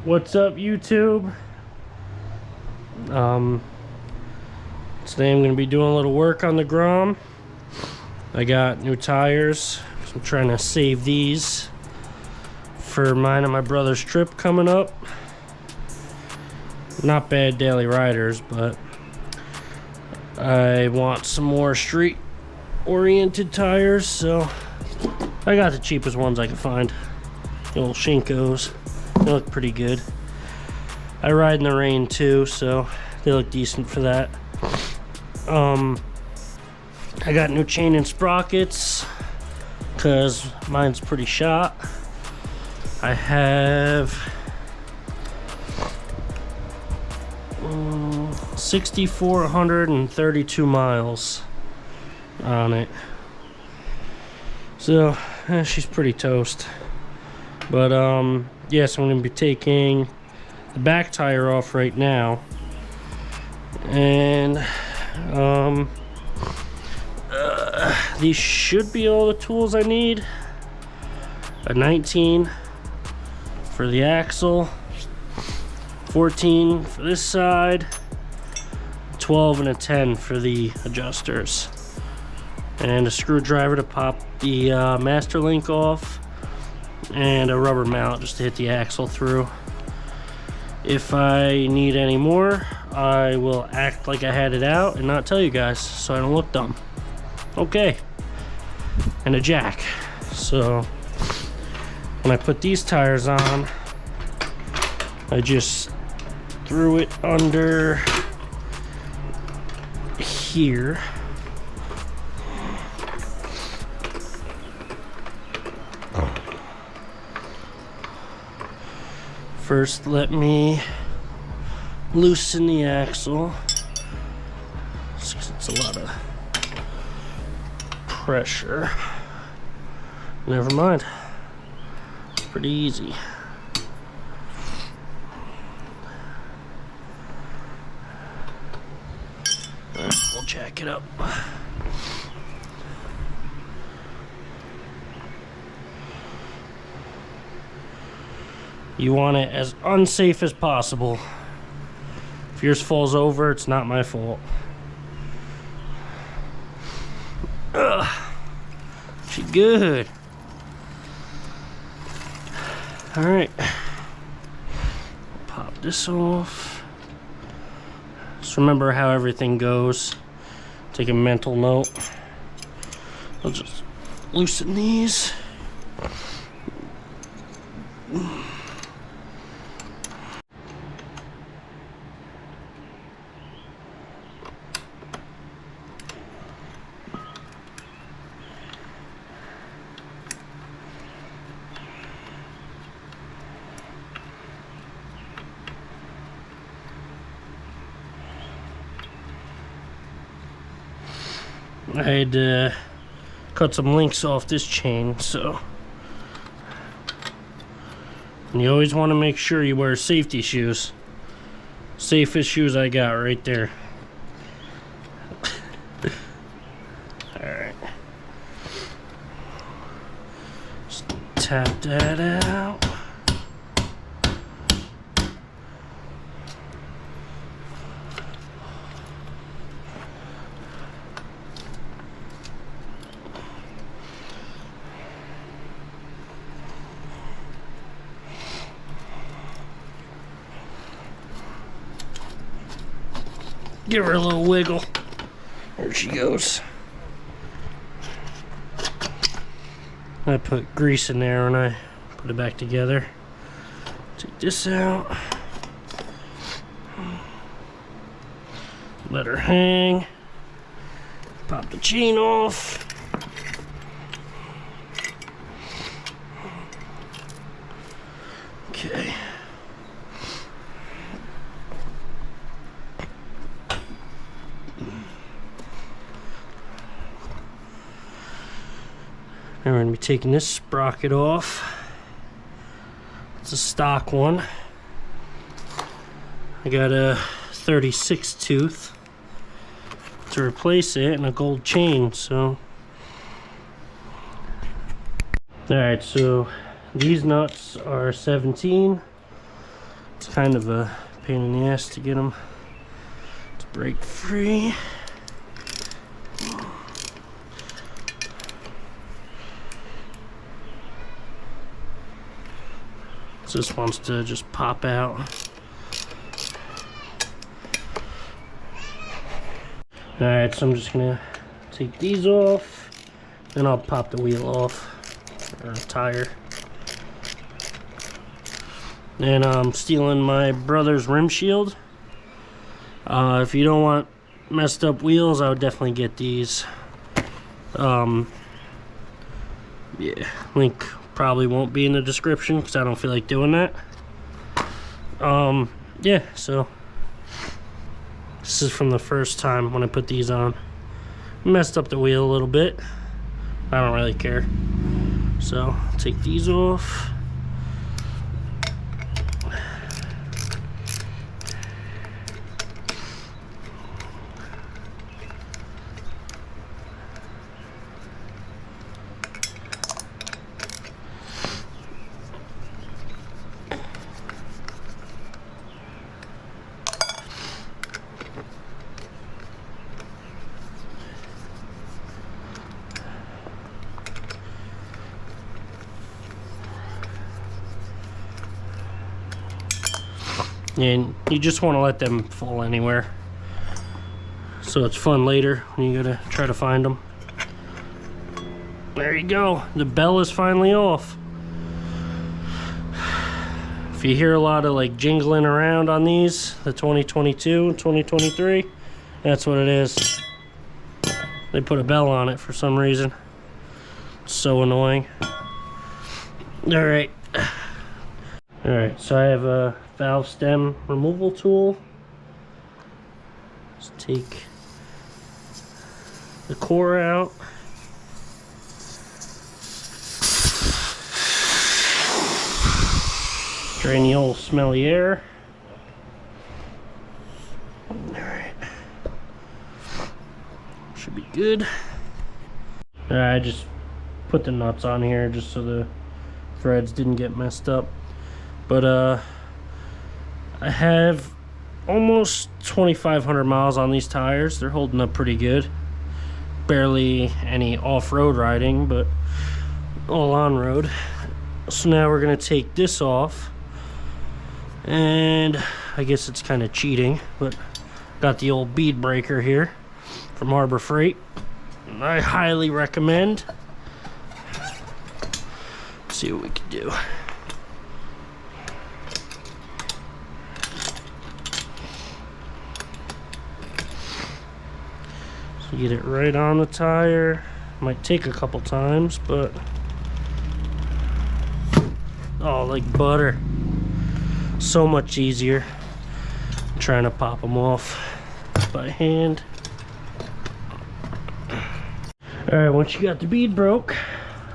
What's up, YouTube? Today I'm going to be doing a little work on the Grom. I got new tires, so I'm trying to save these for mine and my brother's trip coming up. Not bad daily riders, but I want some more street oriented tires, so I got the cheapest ones I could find. The old Shinkos. They look pretty good. I ride in the rain too, so they look decent for that. I got new chain and sprockets because mine's pretty shot. I have 6,432 miles on it, so she's pretty toast. But yes, I'm going to be taking the back tire off right now, and these should be all the tools I need. A 19 for the axle, 14 for this side, 12 and a 10 for the adjusters, and a screwdriver to pop the master link off, and a rubber mount just to hit the axle through. If I need any more, I will act like I had it out and not tell you guys so I don't look dumb. Okay, and a jack. So when I put these tires on, I just threw it under here. First, let me loosen the axle. It's a lot of pressure. Never mind. It's pretty easy. Alright, we'll jack it up. You want it as unsafe as possible. If yours falls over, it's not my fault. Ugh. She good. Alright. Pop this off. Just remember how everything goes. Take a mental note. I'll just loosen these. I had to cut some links off this chain, so. And you always want to make sure you wear safety shoes. Safest shoes I got right there. Alright. Just tap that out. Give her a little wiggle. There she goes. I put grease in there when I put it back together. Take this out. Let her hang. Pop the chain off. Okay. We're going to be taking this sprocket off. It's a stock one. I got a 36 tooth to replace it and a gold chain, so. Alright, so these nuts are 17. It's kind of a pain in the ass to get them to break free. So this wants to just pop out. Alright, so I'm just gonna take these off, then I'll pop the wheel off, or tire. And I'm stealing my brother's rim shield. If you don't want messed up wheels, I would definitely get these. Yeah, link probably won't be in the description because I don't feel like doing that. Yeah, so this is from the first time when I put these on. Messed up the wheel a little bit. I don't really care. So I'll take these off. And you just want to let them fall anywhere, so it's fun later when you gotta try to find them. There you go, the bell is finally off. If you hear a lot of like jingling around on these, the 2022 and 2023, that's what it is. They put a bell on it for some reason. It's so annoying. Alright, so I have a valve stem removal tool. Just take the core out. Drain the old smelly air. Alright. Should be good. Alright, I just put the nuts on here just so the threads didn't get messed up. But I have almost 2,500 miles on these tires. They're holding up pretty good. Barely any off-road riding, but all on-road. So now we're gonna take this off, and I guess it's kind of cheating, but got the old bead breaker here from Harbor Freight. I highly recommend. Let's see what we can do. So get it right on the tire. Might take a couple times, but oh, like butter. So much easier than trying to pop them off by hand. Alright, once you got the bead broke,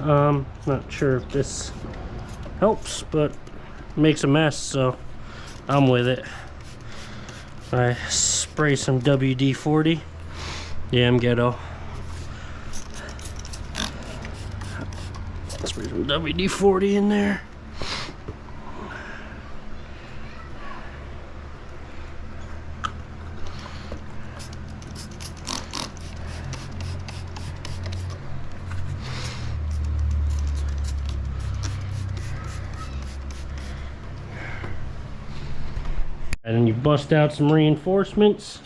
not sure if this helps, but it makes a mess, so I'm with it. I spray some WD-40. Yeah, I'm ghetto. Spray some WD-40 in there. And then you bust out some reinforcements.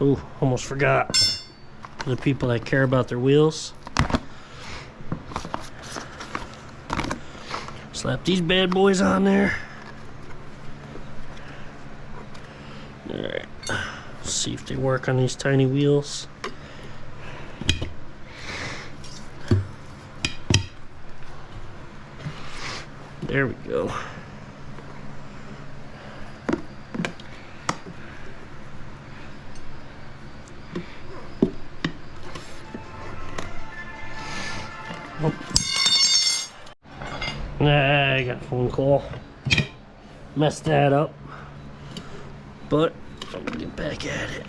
Ooh, almost forgot. For the people that care about their wheels. Slap these bad boys on there. Alright, let's see if they work on these tiny wheels. There we go. Oh. Nah, I got a phone call. Messed that up. But I'm gonna get back at it.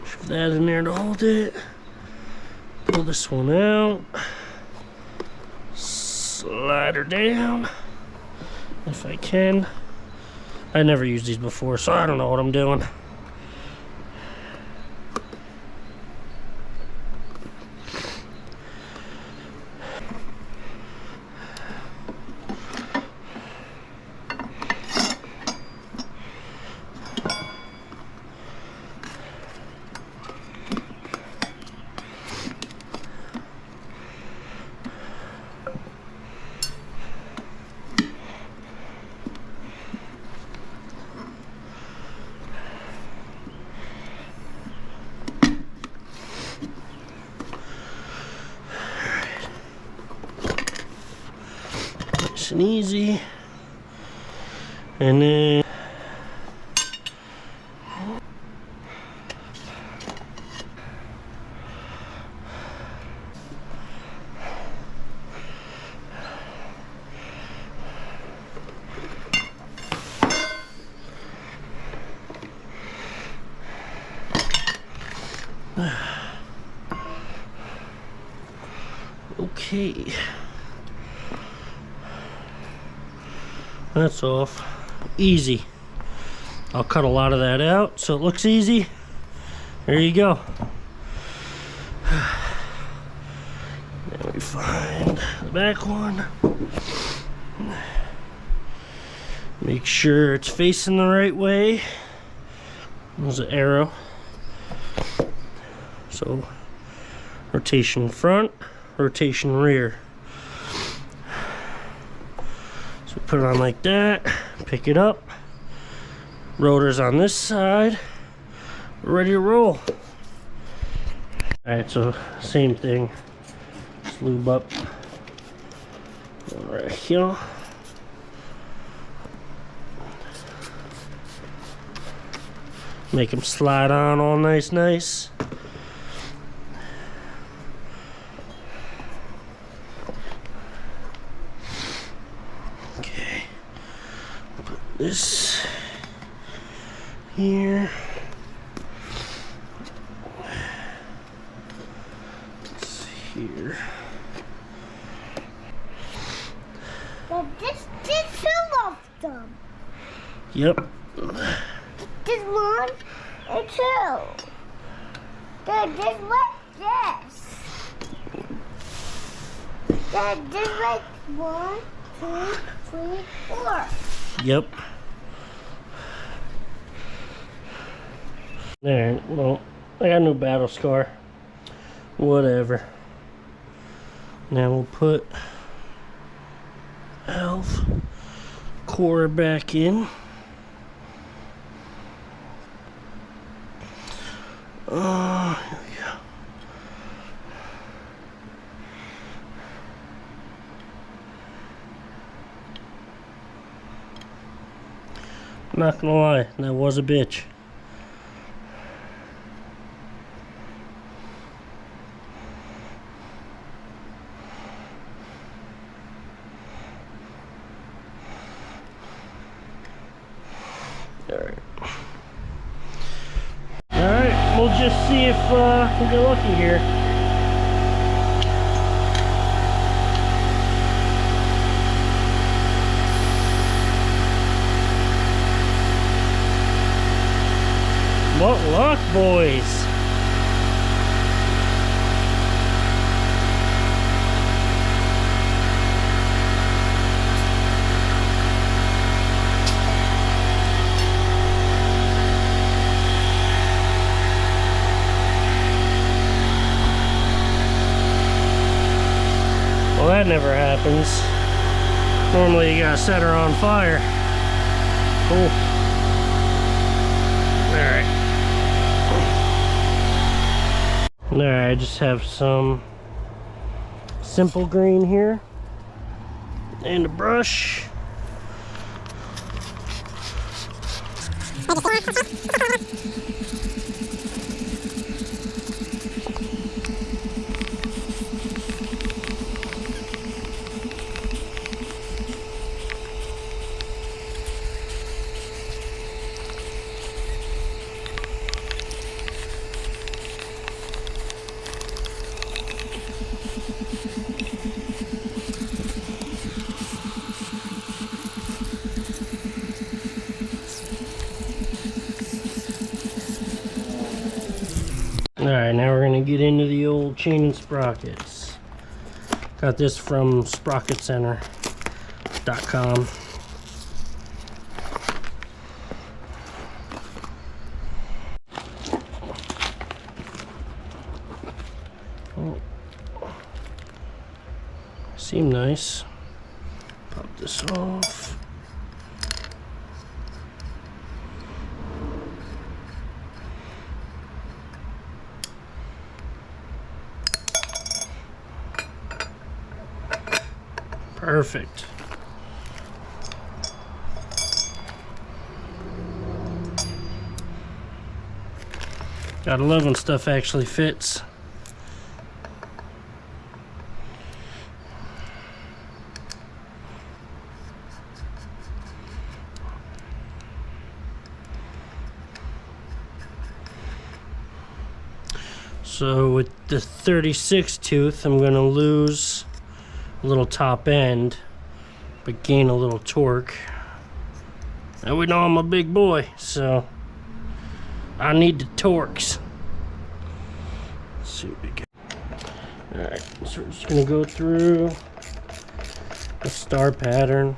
Shove that in there to hold it. Pull this one out. Slide her down if I can. I never used these before, so I don't know what I'm doing. Nice and easy. And then okay. That's off. Easy. I'll cut a lot of that out so it looks easy. There you go. Then we find the back one. Make sure it's facing the right way. There's an arrow. So rotation front, rotation rear. Put it on like that, pick it up, rotor's on this side, we're ready to roll. Alright, so same thing, just lube up right here. Make them slide on all nice. This here. It's here. Well, this two of them. Yep. This one and two. Then just like this. Then just like 1, 2, 3, 4. Yep. There, well, I got a new battle scar. Whatever. Now we'll put valve core back in. Here we go. Not gonna lie, that was a bitch. Alright, we'll just see if we get lucky here. What luck, boys! Well, that never happens. Normally you gotta set her on fire. Cool. Alright. Alright, I just have some simple green here and a brush. Alright, now we're going to get into the old chain and sprockets. Got this from SprocketCenter.com. Oh. Seem nice. Pop this off. Perfect. Gotta love when stuff actually fits. So with the 36 tooth, I'm gonna lose a little top end, but gain a little torque. And we know I'm a big boy, so I need the torques. Let's see what we get. Alright, so we're just gonna go through the star pattern.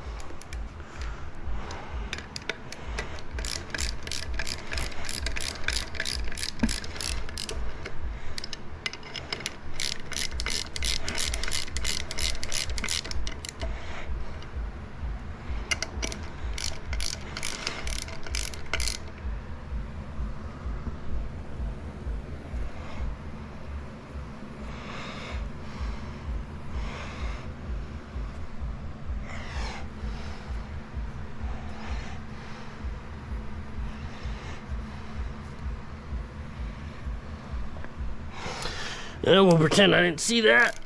And we'll pretend I didn't see that.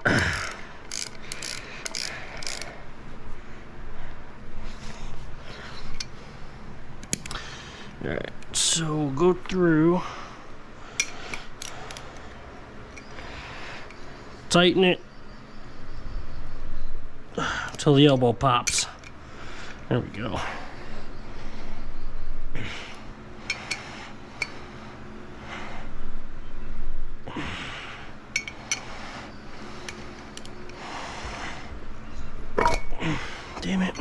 Alright, so we'll go through, tighten it until the elbow pops. There we go. Damn it.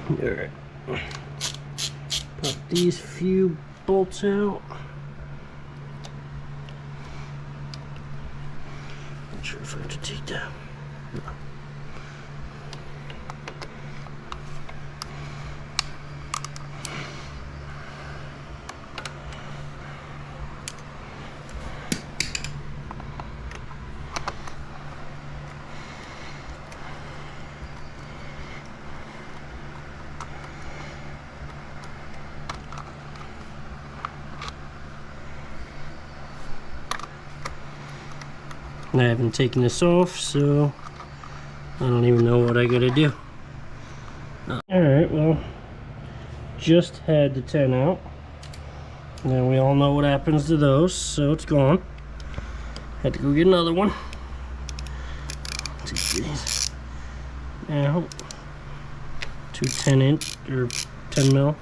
Alright, pop these few bolts out. Not sure if I have to take that. No. I haven't taken this off, so I don't even know what I gotta do. Alright, well, just had the 10 out. And we all know what happens to those, so it's gone. Had to go get another one. Take these out. Two 10-inch or 10 mil.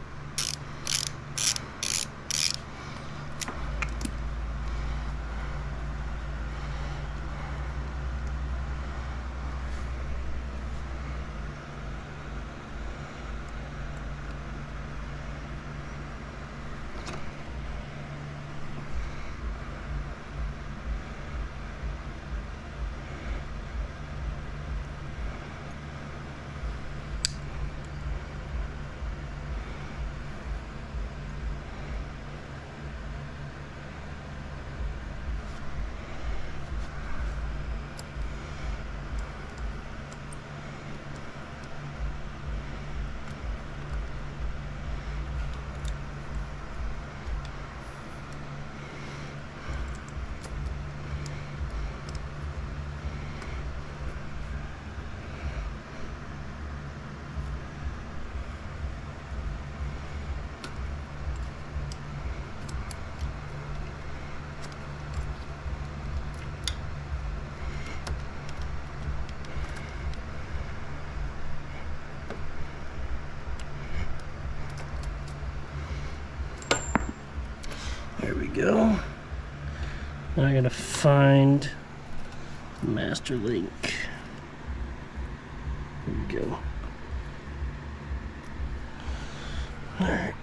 go. Now I gotta find the master link. There we go. Alright.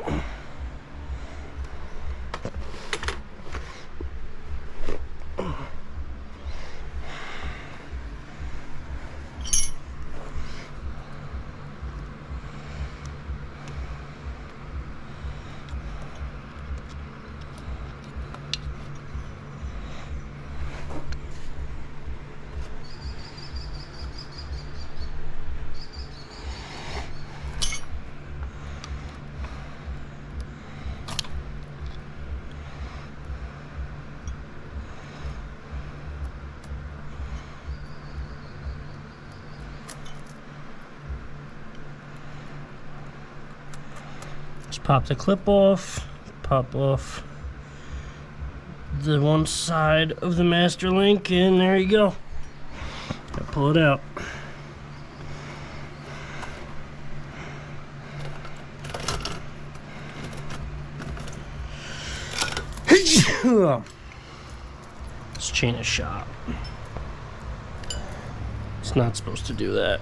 Just pop the clip off, pop off the one side of the master link, and there you go. I'll pull it out. Let's chain a shot. It's not supposed to do that.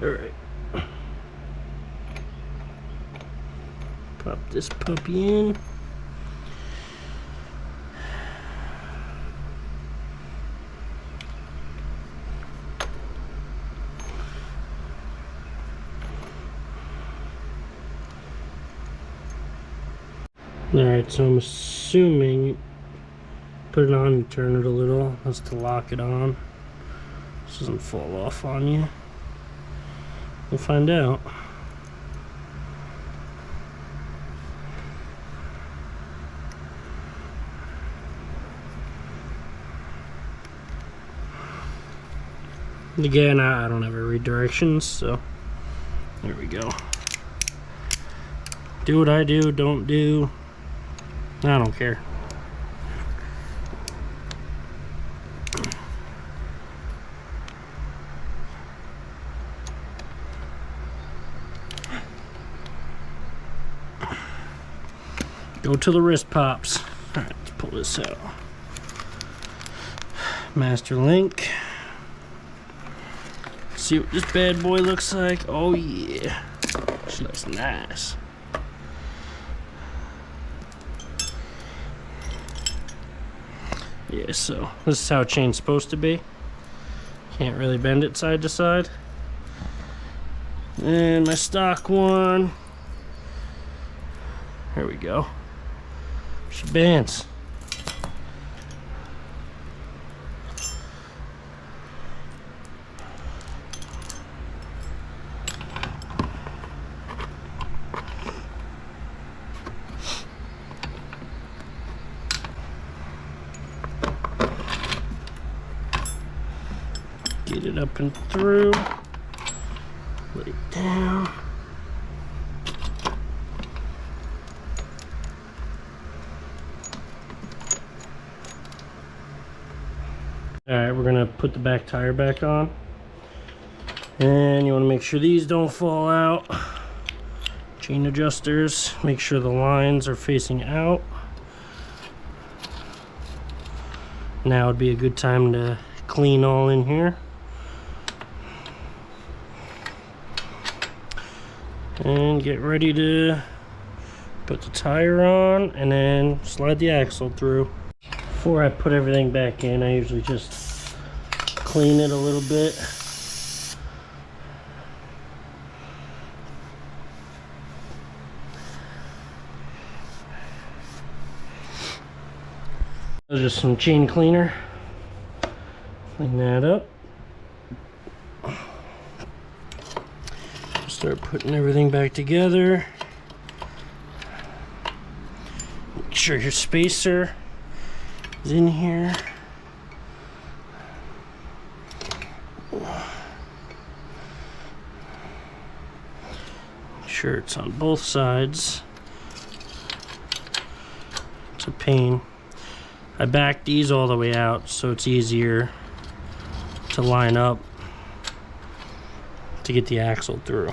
Alright. Pop this puppy in. Alright, so I'm assuming put it on and turn it a little. That's to lock it on. This doesn't fall off on you. We'll find out. Again, I don't ever read directions, so there we go. Do what I do, don't do. I don't care. Go till the wrist pops. Alright, let's pull this out. Master link. See what this bad boy looks like. Oh yeah. This looks nice. Yeah, so this is how a chain's supposed to be. Can't really bend it side to side. And my stock one. There we go. She bands. Get it up and through. Lay it down. Alright, we're gonna put the back tire back on. And you wanna make sure these don't fall out. Chain adjusters, make sure the lines are facing out. Now would be a good time to clean all in here. And get ready to put the tire on and then slide the axle through. Before I put everything back in, I usually just clean it a little bit. Just some chain cleaner. Clean that up. Start putting everything back together. Make sure your spacer is in here. Make sure it's on both sides. It's a pain. I backed these all the way out so it's easier to line up to get the axle through.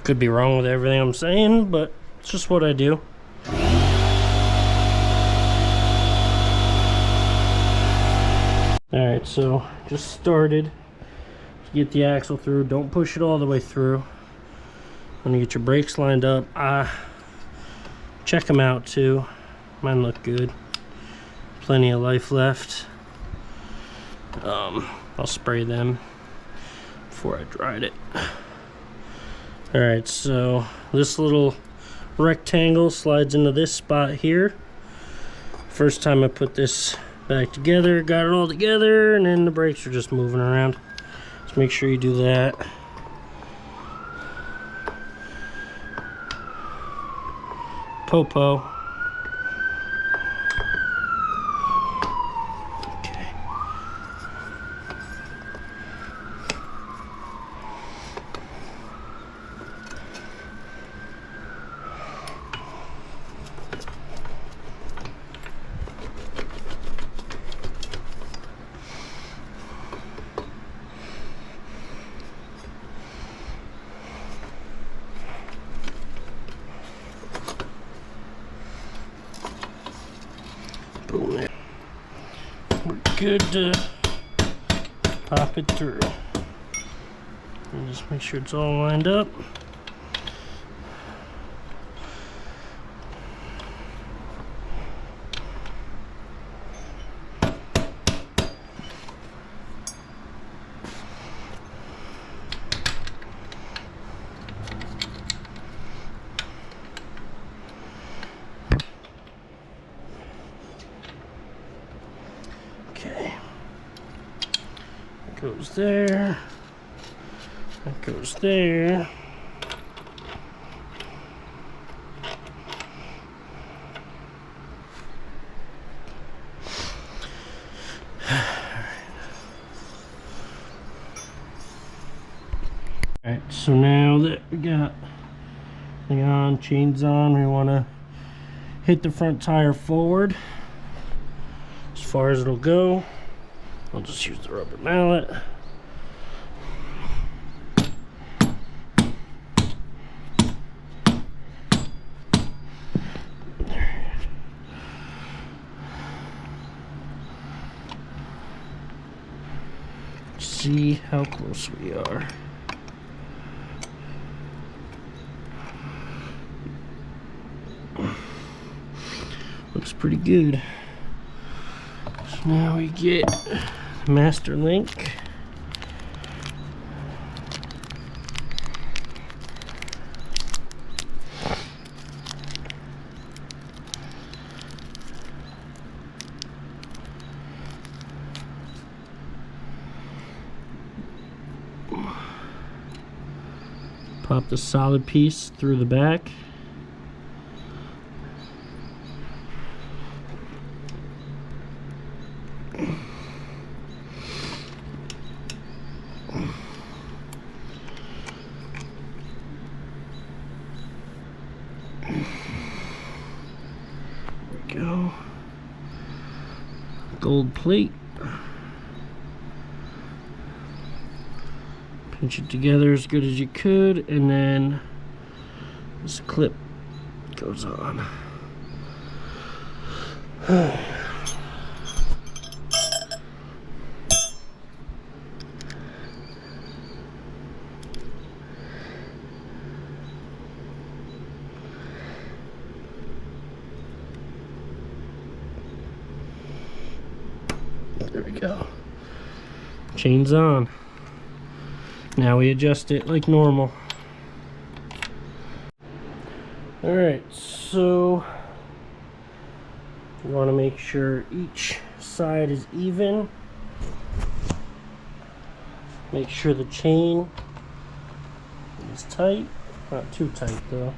Could be wrong with everything I'm saying, but it's just what I do. Alright, so just started to get the axle through. Don't push it all the way through. When you get your brakes lined up, check them out too. Mine look good. Plenty of life left. I'll spray them before I dried it. Alright, so this little rectangle slides into this spot here. First time I put this back together, got it all together, and then the brakes are just moving around. So make sure you do that. Popo. Okay. Boom. We're good to pop it through. And just make sure it's all lined up. Okay, that goes there, that goes there. Alright, so now that we got thing on, chains on, we want to hit the front tire forward as far as it'll go. I'll just use the rubber mallet. See how close we are. Looks pretty good. So now we get the master link. Pop the solid piece through the back. Go. Gold plate. Pinch it together as good as you could, and then this clip goes on. There we go. Chains on. Now we adjust it like normal. Alright, so you want to make sure each side is even. Make sure the chain is tight. Not too tight though.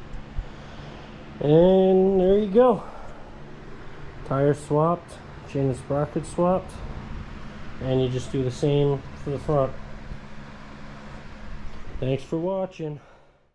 And there you go. Tire swapped, chain and sprocket swapped. And you just do the same for the front. Thanks for watching.